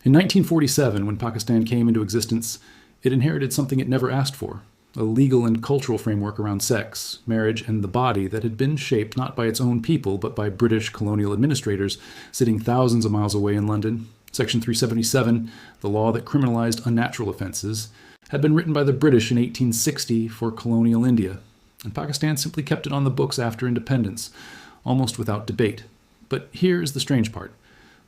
In 1947, when Pakistan came into existence, it inherited something it never asked for: a legal and cultural framework around sex, marriage, and the body that had been shaped not by its own people, but by British colonial administrators sitting thousands of miles away in London. Section 377, the law that criminalized unnatural offenses, had been written by the British in 1860 for colonial India, and Pakistan simply kept it on the books after independence, almost without debate. But here is the strange part.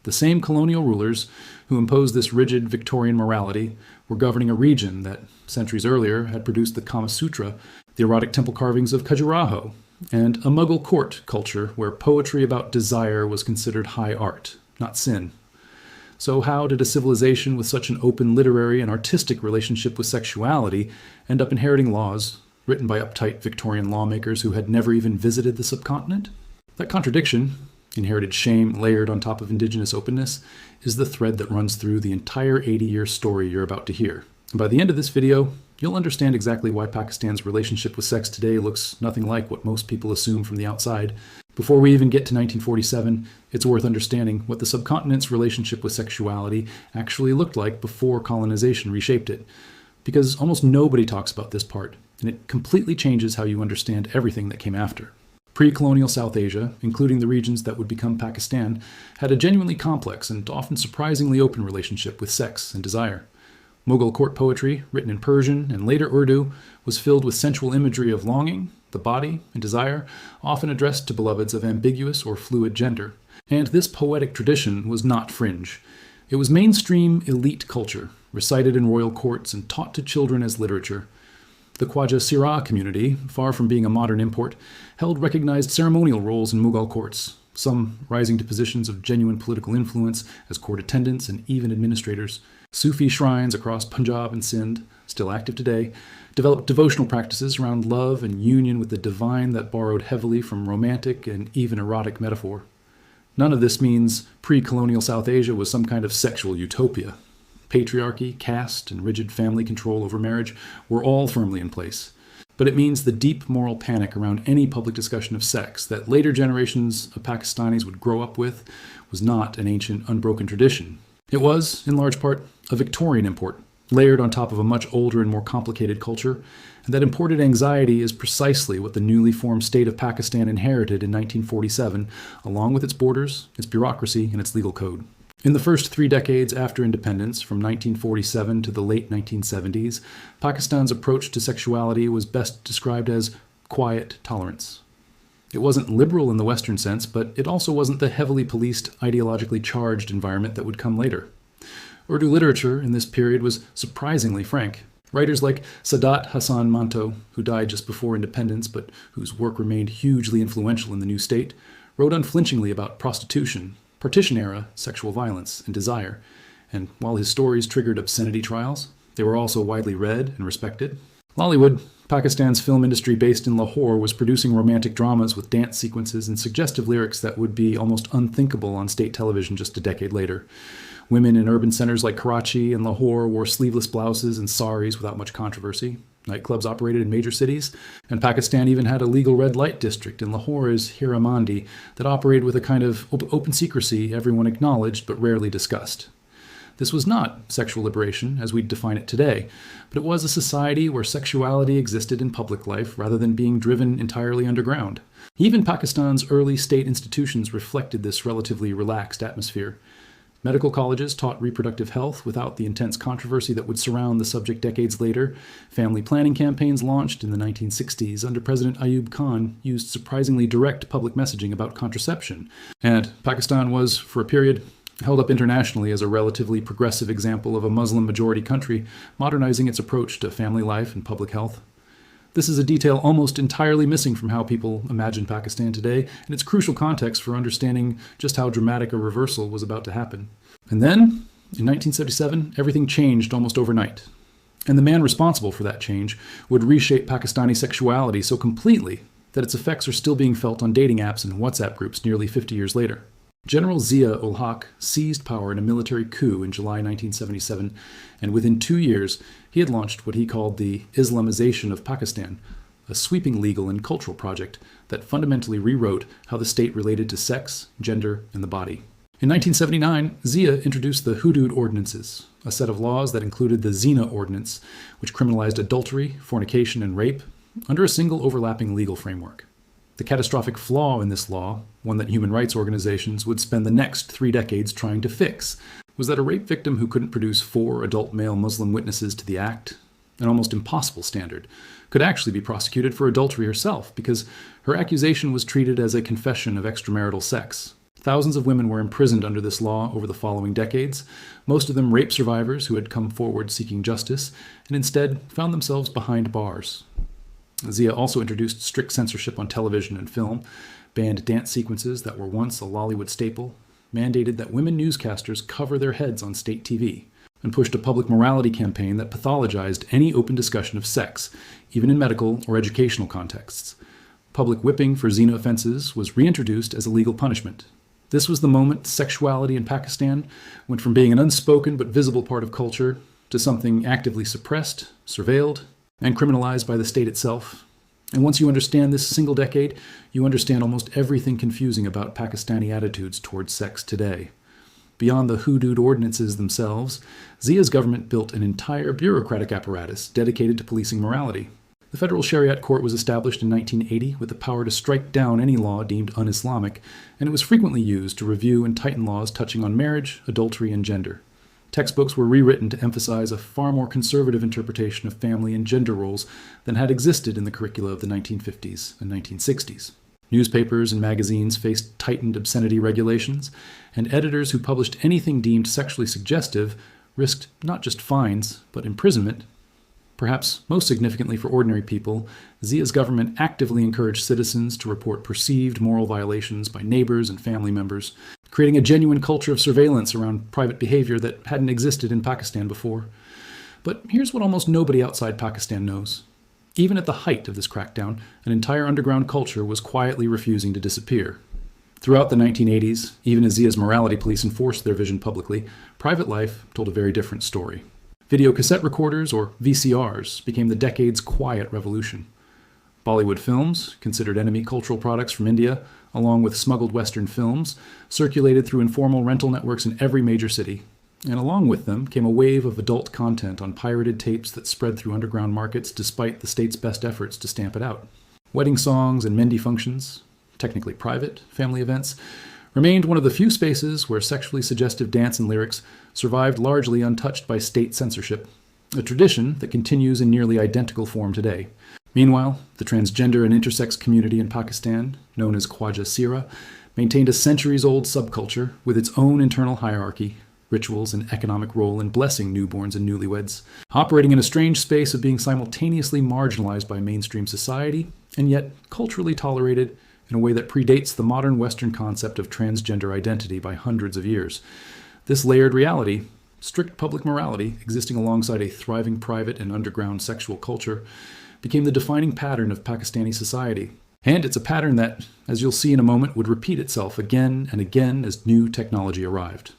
The same colonial rulers who imposed this rigid Victorian morality were governing a region that, centuries earlier, had produced the Kama Sutra, the erotic temple carvings of Khajuraho, and a Mughal court culture where poetry about desire was considered high art, not sin. So how did a civilization with such an open literary and artistic relationship with sexuality end up inheriting laws written by uptight Victorian lawmakers who had never even visited the subcontinent? That contradiction, inherited shame layered on top of indigenous openness, is the thread that runs through the entire 80-year story you're about to hear. And by the end of this video, you'll understand exactly why Pakistan's relationship with sex today looks nothing like what most people assume from the outside. Before we even get to 1947, it's worth understanding what the subcontinent's relationship with sexuality actually looked like before colonization reshaped it. Because almost nobody talks about this part, and it completely changes how you understand everything that came after. Pre-colonial South Asia, including the regions that would become Pakistan, had a genuinely complex and often surprisingly open relationship with sex and desire. Mughal court poetry, written in Persian and later Urdu, was filled with sensual imagery of longing, the body, and desire, often addressed to beloveds of ambiguous or fluid gender. And this poetic tradition was not fringe. It was mainstream elite culture, recited in royal courts and taught to children as literature. The Khwaja Sirah community, far from being a modern import, held recognized ceremonial roles in Mughal courts, some rising to positions of genuine political influence as court attendants and even administrators. Sufi shrines across Punjab and Sindh, still active today, developed devotional practices around love and union with the divine that borrowed heavily from romantic and even erotic metaphor. None of this means pre-colonial South Asia was some kind of sexual utopia. Patriarchy, caste, and rigid family control over marriage were all firmly in place. But it means the deep moral panic around any public discussion of sex that later generations of Pakistanis would grow up with was not an ancient, unbroken tradition. It was, in large part, a Victorian import, layered on top of a much older and more complicated culture, and that imported anxiety is precisely what the newly formed state of Pakistan inherited in 1947, along with its borders, its bureaucracy, and its legal code. In the first 3 decades after independence, from 1947 to the late 1970s, Pakistan's approach to sexuality was best described as quiet tolerance. It wasn't liberal in the Western sense, but it also wasn't the heavily policed, ideologically charged environment that would come later. Urdu literature in this period was surprisingly frank. Writers like Sadat Hasan Manto, who died just before independence but whose work remained hugely influential in the new state, wrote unflinchingly about prostitution, partition-era sexual violence, and desire, and while his stories triggered obscenity trials, they were also widely read and respected. Lollywood, Pakistan's film industry based in Lahore, was producing romantic dramas with dance sequences and suggestive lyrics that would be almost unthinkable on state television just a decade later. Women in urban centers like Karachi and Lahore wore sleeveless blouses and saris without much controversy. Nightclubs operated in major cities, and Pakistan even had a legal red light district in Lahore's Hira Mandi that operated with a kind of open secrecy everyone acknowledged but rarely discussed. This was not sexual liberation as we'd define it today, but it was a society where sexuality existed in public life rather than being driven entirely underground. Even Pakistan's early state institutions reflected this relatively relaxed atmosphere. Medical colleges taught reproductive health without the intense controversy that would surround the subject decades later. Family planning campaigns launched in the 1960s under President Ayub Khan used surprisingly direct public messaging about contraception. And Pakistan was, for a period, held up internationally as a relatively progressive example of a Muslim-majority country modernizing its approach to family life and public health. This is a detail almost entirely missing from how people imagine Pakistan today, and it's crucial context for understanding just how dramatic a reversal was about to happen. And then, in 1977, everything changed almost overnight. And the man responsible for that change would reshape Pakistani sexuality so completely that its effects are still being felt on dating apps and WhatsApp groups nearly 50 years later. General Zia-ul-Haq seized power in a military coup in July 1977, and within 2 years, he had launched what he called the Islamization of Pakistan, a sweeping legal and cultural project that fundamentally rewrote how the state related to sex, gender, and the body. In 1979, Zia introduced the Hudud Ordinances, a set of laws that included the Zina Ordinance, which criminalized adultery, fornication, and rape, under a single overlapping legal framework. The catastrophic flaw in this law, one that human rights organizations would spend the next 3 decades trying to fix, was that a rape victim who couldn't produce 4 adult male Muslim witnesses to the act, an almost impossible standard, could actually be prosecuted for adultery herself because her accusation was treated as a confession of extramarital sex. Thousands of women were imprisoned under this law over the following decades, most of them rape survivors who had come forward seeking justice and instead found themselves behind bars. Zia also introduced strict censorship on television and film, banned dance sequences that were once a Lollywood staple, mandated that women newscasters cover their heads on state TV, and pushed a public morality campaign that pathologized any open discussion of sex, even in medical or educational contexts. Public whipping for Zina offenses was reintroduced as a legal punishment. This was the moment sexuality in Pakistan went from being an unspoken but visible part of culture to something actively suppressed, surveilled, and criminalized by the state itself. And once you understand this single decade, you understand almost everything confusing about Pakistani attitudes towards sex today. Beyond the Hudud ordinances themselves, Zia's government built an entire bureaucratic apparatus dedicated to policing morality. The Federal Shariat Court was established in 1980 with the power to strike down any law deemed un-Islamic, and it was frequently used to review and tighten laws touching on marriage, adultery, and gender. Textbooks were rewritten to emphasize a far more conservative interpretation of family and gender roles than had existed in the curricula of the 1950s and 1960s. Newspapers and magazines faced tightened obscenity regulations, and editors who published anything deemed sexually suggestive risked not just fines, but imprisonment. Perhaps most significantly for ordinary people, Zia's government actively encouraged citizens to report perceived moral violations by neighbors and family members, creating a genuine culture of surveillance around private behavior that hadn't existed in Pakistan before. But here's what almost nobody outside Pakistan knows. Even at the height of this crackdown, an entire underground culture was quietly refusing to disappear. Throughout the 1980s, even as Zia's morality police enforced their vision publicly, private life told a very different story. Video cassette recorders, or VCRs, became the decade's quiet revolution. Bollywood films, considered enemy cultural products from India, along with smuggled Western films, circulated through informal rental networks in every major city. And along with them came a wave of adult content on pirated tapes that spread through underground markets despite the state's best efforts to stamp it out. Wedding songs and Mendi functions, technically private family events, remained one of the few spaces where sexually suggestive dance and lyrics survived largely untouched by state censorship, a tradition that continues in nearly identical form today. Meanwhile, the transgender and intersex community in Pakistan, known as Khwaja Sira, maintained a centuries-old subculture with its own internal hierarchy, rituals, and economic role in blessing newborns and newlyweds, operating in a strange space of being simultaneously marginalized by mainstream society and yet culturally tolerated in a way that predates the modern Western concept of transgender identity by hundreds of years. This layered reality, strict public morality existing alongside a thriving private and underground sexual culture, became the defining pattern of Pakistani society. And it's a pattern that, as you'll see in a moment, would repeat itself again and again as new technology arrived.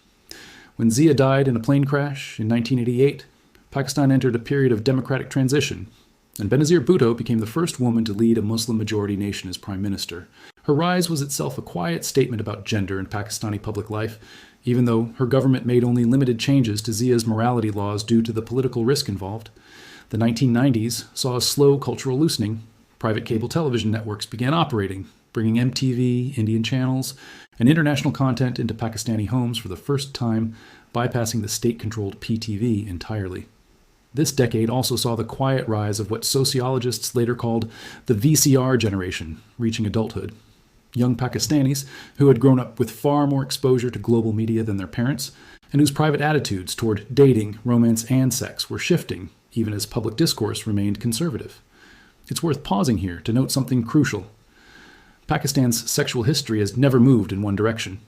When Zia died in a plane crash in 1988, Pakistan entered a period of democratic transition, and Benazir Bhutto became the first woman to lead a Muslim-majority nation as prime minister. Her rise was itself a quiet statement about gender in Pakistani public life, even though her government made only limited changes to Zia's morality laws due to the political risk involved. The 1990s saw a slow cultural loosening. Private cable television networks began operating, bringing MTV, Indian channels, and international content into Pakistani homes for the first time, bypassing the state-controlled PTV entirely. This decade also saw the quiet rise of what sociologists later called the VCR generation, reaching adulthood. Young Pakistanis who had grown up with far more exposure to global media than their parents, and whose private attitudes toward dating, romance, and sex were shifting, even as public discourse remained conservative. It's worth pausing here to note something crucial. Pakistan's sexual history has never moved in one direction.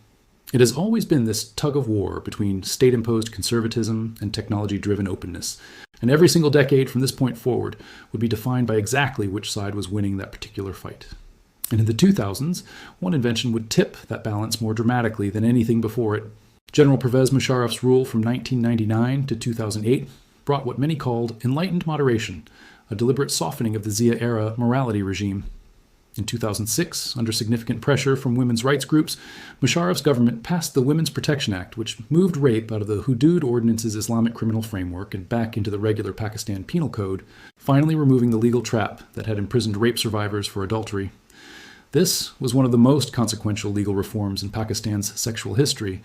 It has always been this tug-of-war between state-imposed conservatism and technology-driven openness, and every single decade from this point forward would be defined by exactly which side was winning that particular fight. And in the 2000s, one invention would tip that balance more dramatically than anything before it. General Pervez Musharraf's rule from 1999 to 2008 brought what many called enlightened moderation, a deliberate softening of the Zia-era morality regime. In 2006, under significant pressure from women's rights groups, Musharraf's government passed the Women's Protection Act, which moved rape out of the Hudud Ordinance's Islamic criminal framework and back into the regular Pakistan Penal Code, finally removing the legal trap that had imprisoned rape survivors for adultery. This was one of the most consequential legal reforms in Pakistan's sexual history,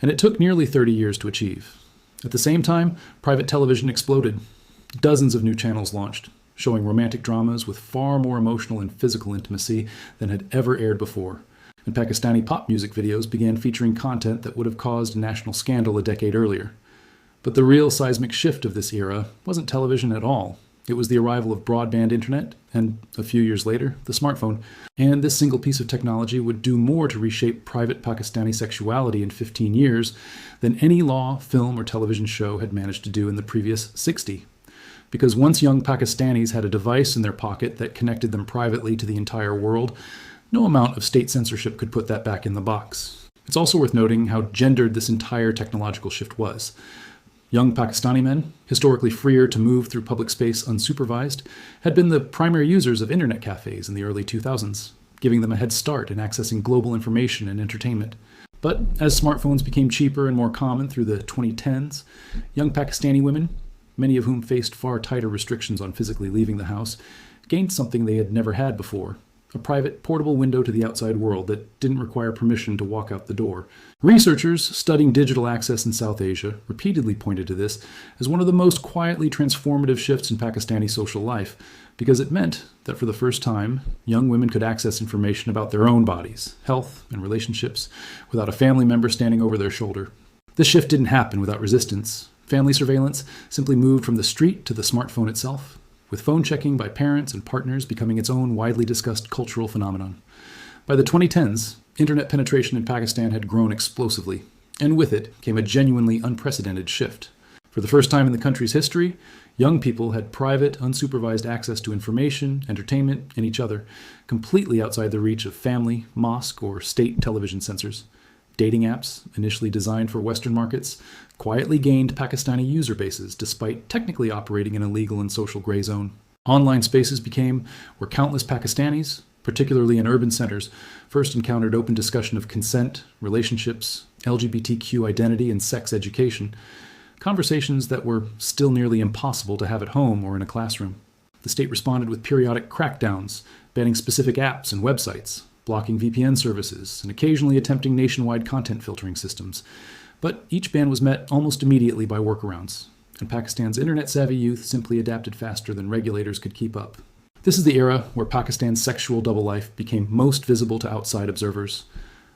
and it took nearly 30 years to achieve. At the same time, private television exploded. Dozens of new channels launched, showing romantic dramas with far more emotional and physical intimacy than had ever aired before. And Pakistani pop music videos began featuring content that would have caused a national scandal a decade earlier. But the real seismic shift of this era wasn't television at all. It was the arrival of broadband internet, and a few years later, the smartphone. And this single piece of technology would do more to reshape private Pakistani sexuality in 15 years than any law, film, or television show had managed to do in the previous 60. Because once young Pakistanis had a device in their pocket that connected them privately to the entire world, no amount of state censorship could put that back in the box. It's also worth noting how gendered this entire technological shift was. Young Pakistani men, historically freer to move through public space unsupervised, had been the primary users of internet cafes in the early 2000s, giving them a head start in accessing global information and entertainment. But as smartphones became cheaper and more common through the 2010s, young Pakistani women, many of whom faced far tighter restrictions on physically leaving the house, gained something they had never had before: a private, portable window to the outside world that didn't require permission to walk out the door. Researchers studying digital access in South Asia repeatedly pointed to this as one of the most quietly transformative shifts in Pakistani social life, because it meant that for the first time, young women could access information about their own bodies, health, and relationships without a family member standing over their shoulder. This shift didn't happen without resistance. Family surveillance simply moved from the street to the smartphone itself, with phone checking by parents and partners becoming its own widely discussed cultural phenomenon. By the 2010s, internet penetration in Pakistan had grown explosively, and with it came a genuinely unprecedented shift. For the first time in the country's history, young people had private, unsupervised access to information, entertainment, and each other, completely outside the reach of family, mosque, or state television censors. Dating apps, initially designed for Western markets, quietly gained Pakistani user bases despite technically operating in a legal and social gray zone. Online spaces became where countless Pakistanis, particularly in urban centers, first encountered open discussion of consent, relationships, LGBTQ identity, and sex education, conversations that were still nearly impossible to have at home or in a classroom. The state responded with periodic crackdowns, banning specific apps and websites, blocking VPN services, and occasionally attempting nationwide content filtering systems. But each ban was met almost immediately by workarounds, and Pakistan's internet-savvy youth simply adapted faster than regulators could keep up. This is the era where Pakistan's sexual double life became most visible to outside observers.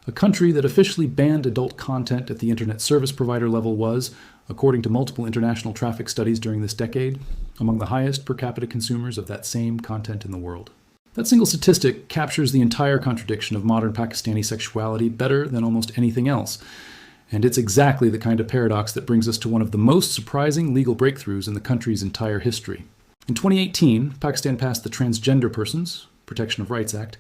A country that officially banned adult content at the internet service provider level was, according to multiple international traffic studies during this decade, among the highest per capita consumers of that same content in the world. That single statistic captures the entire contradiction of modern Pakistani sexuality better than almost anything else, and it's exactly the kind of paradox that brings us to one of the most surprising legal breakthroughs in the country's entire history. In 2018, Pakistan passed the Transgender Persons Protection of Rights Act,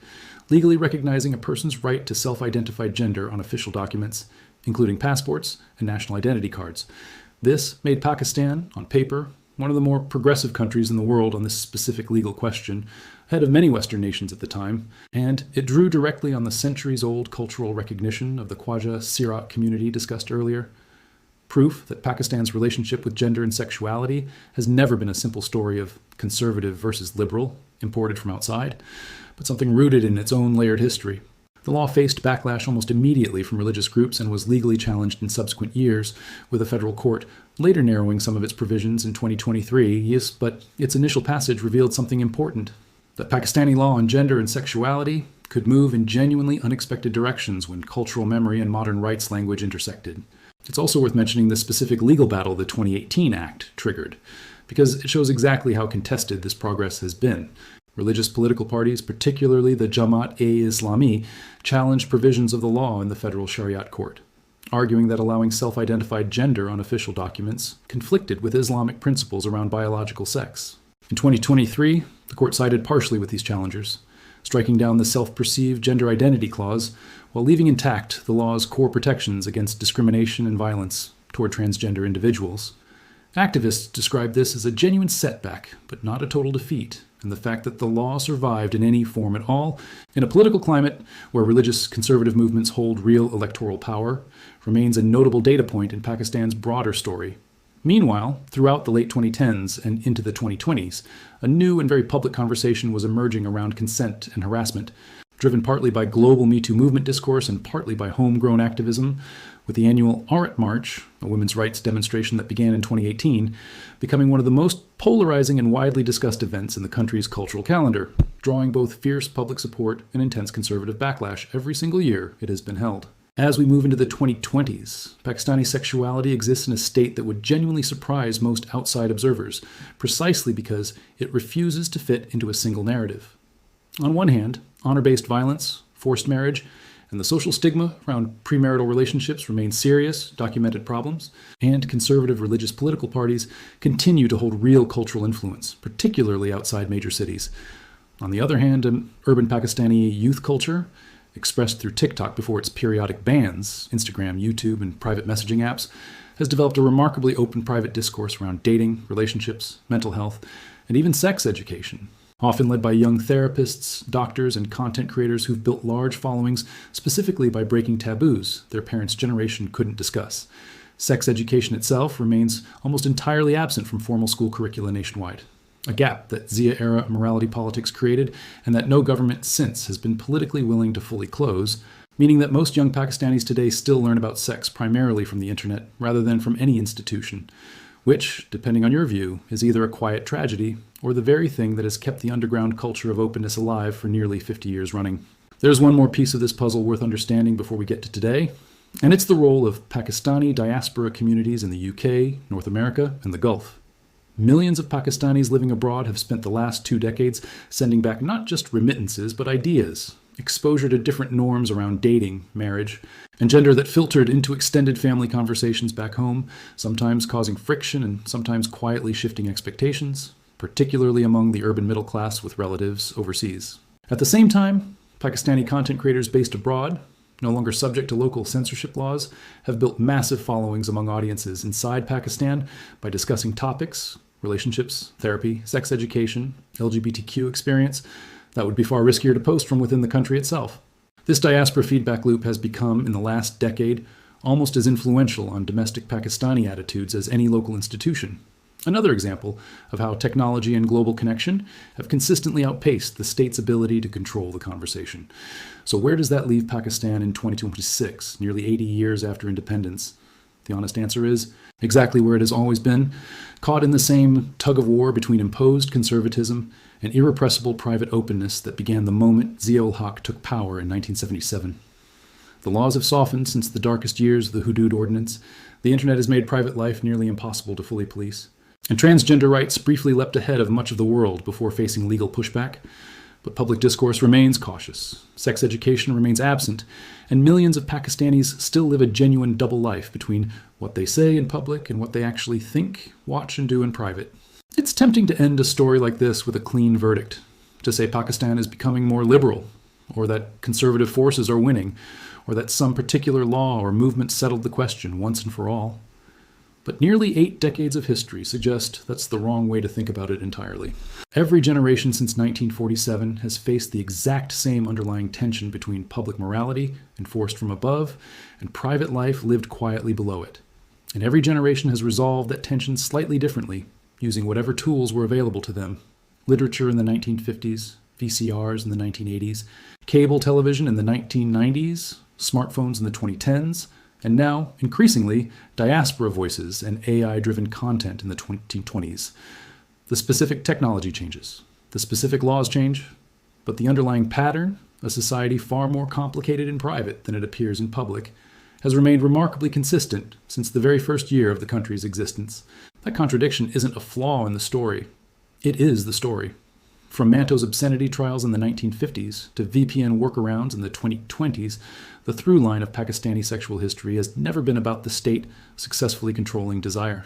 legally recognizing a person's right to self-identified gender on official documents, including passports and national identity cards. This made Pakistan, on paper, one of the more progressive countries in the world on this specific legal question, ahead of many Western nations at the time, and it drew directly on the centuries-old cultural recognition of the Khwaja Sirat community discussed earlier. Proof that Pakistan's relationship with gender and sexuality has never been a simple story of conservative versus liberal, imported from outside, but something rooted in its own layered history. The law faced backlash almost immediately from religious groups and was legally challenged in subsequent years, with a federal court later narrowing some of its provisions in 2023. Yes, but its initial passage revealed something important: that Pakistani law on gender and sexuality could move in genuinely unexpected directions when cultural memory and modern rights language intersected. It's also worth mentioning the specific legal battle the 2018 Act triggered, because it shows exactly how contested this progress has been. Religious political parties, particularly the Jamaat-e-Islami, challenged provisions of the law in the federal Shariat court, arguing that allowing self-identified gender on official documents conflicted with Islamic principles around biological sex. In 2023, the court sided partially with these challengers, striking down the self-perceived gender identity clause while leaving intact the law's core protections against discrimination and violence toward transgender individuals. Activists describe this as a genuine setback, but not a total defeat, and the fact that the law survived in any form at all, in a political climate where religious conservative movements hold real electoral power, remains a notable data point in Pakistan's broader story. Meanwhile, throughout the late 2010s and into the 2020s, a new and very public conversation was emerging around consent and harassment, driven partly by global Me Too movement discourse and partly by homegrown activism, with the annual Aurat March, a women's rights demonstration that began in 2018, becoming one of the most polarizing and widely discussed events in the country's cultural calendar, drawing both fierce public support and intense conservative backlash every single year it has been held. As we move into the 2020s, Pakistani sexuality exists in a state that would genuinely surprise most outside observers, precisely because it refuses to fit into a single narrative. On one hand, honor-based violence, forced marriage, and the social stigma around premarital relationships remain serious, documented problems, and conservative religious political parties continue to hold real cultural influence, particularly outside major cities. On the other hand, an urban Pakistani youth culture, expressed through TikTok before its periodic bans, Instagram, YouTube, and private messaging apps, has developed a remarkably open private discourse around dating, relationships, mental health, and even sex education, often led by young therapists, doctors, and content creators who've built large followings specifically by breaking taboos their parents' generation couldn't discuss. Sex education itself remains almost entirely absent from formal school curricula nationwide, a gap that Zia-era morality politics created and that no government since has been politically willing to fully close, meaning that most young Pakistanis today still learn about sex primarily from the internet rather than from any institution, which, depending on your view, is either a quiet tragedy or the very thing that has kept the underground culture of openness alive for nearly 50 years running. There's one more piece of this puzzle worth understanding before we get to today, and it's the role of Pakistani diaspora communities in the UK, North America, and the Gulf. Millions of Pakistanis living abroad have spent the last 2 decades sending back not just remittances, but ideas, exposure to different norms around dating, marriage, and gender that filtered into extended family conversations back home, sometimes causing friction and sometimes quietly shifting expectations, particularly among the urban middle class with relatives overseas. At the same time, Pakistani content creators based abroad, no longer subject to local censorship laws, have built massive followings among audiences inside Pakistan by discussing topics, relationships, therapy, sex education, LGBTQ experience, that would be far riskier to post from within the country itself. This diaspora feedback loop has become, in the last decade, almost as influential on domestic Pakistani attitudes as any local institution. Another example of how technology and global connection have consistently outpaced the state's ability to control the conversation. So where does that leave Pakistan in 2026, nearly 80 years after independence? The honest answer is exactly where it has always been, caught in the same tug-of-war between imposed conservatism and irrepressible private openness that began the moment Zia-ul-Haq took power in 1977. The laws have softened since the darkest years of the Hudud Ordinance. The internet has made private life nearly impossible to fully police. And transgender rights briefly leapt ahead of much of the world before facing legal pushback. But public discourse remains cautious, sex education remains absent, and millions of Pakistanis still live a genuine double life between what they say in public and what they actually think, watch, and do in private. It's tempting to end a story like this with a clean verdict, to say Pakistan is becoming more liberal, or that conservative forces are winning, or that some particular law or movement settled the question once and for all. But nearly 8 decades of history suggest that's the wrong way to think about it entirely. Every generation since 1947 has faced the exact same underlying tension between public morality, enforced from above, and private life lived quietly below it. And every generation has resolved that tension slightly differently, using whatever tools were available to them. Literature in the 1950s, VCRs in the 1980s, cable television in the 1990s, smartphones in the 2010s, and now, increasingly, diaspora voices and AI-driven content in the 2020s. The specific technology changes, the specific laws change, but the underlying pattern, a society far more complicated in private than it appears in public, has remained remarkably consistent since the very first year of the country's existence. That contradiction isn't a flaw in the story. It is the story. From Manto's obscenity trials in the 1950s to VPN workarounds in the 2020s, the through line of Pakistani sexual history has never been about the state successfully controlling desire.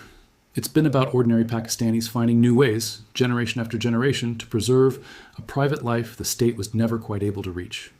It's been about ordinary Pakistanis finding new ways, generation after generation, to preserve a private life the state was never quite able to reach.